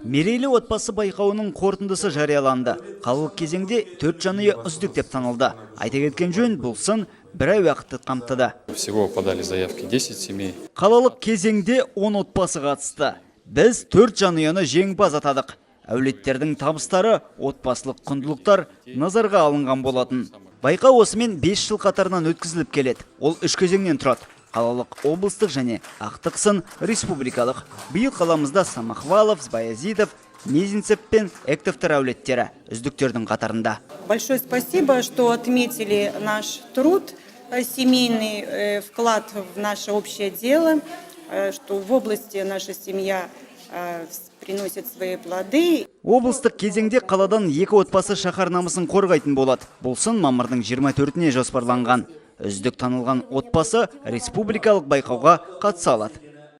Мерейлі отбасы байқауының қорытындысы жарияланды. Қалалық кезеңде 4 жанұя үздік деп танылды. Айта кеткен жөн, бұл сын бір ай уақытты қамтыды. Всего подали заявки 10 семей. Қалалық кезеңде 10 отбасы қатысты. Біз 4 жанұяны жеңімпаз атадық. Әулеттердің табыстары, отбасылық құндылықтар назарға алынған болатын. Байқау осымен 5 жыл қатарынан өткізіліп келеді. Ол 3 кезеңнен тұрады. Қалалық, облыстық және ақтық сын республикалық. Биыл қаламызда Самохвалов, Баязитов, Мезенцев пен Эктовтар әулеттері үздіктердің қатарында. Большое спасибо, что отметили наш труд, семейный вклад в наше общее дело, что в области наша семья приносит свои плоды. Облыстық кезеңде қаладан 2 отбасы шаһар намысын қорғайтын болады. Бұл сын мамырдың 24-не жоспарланған. Үздік танылған отбасы республикалық байқауға қатыса алады.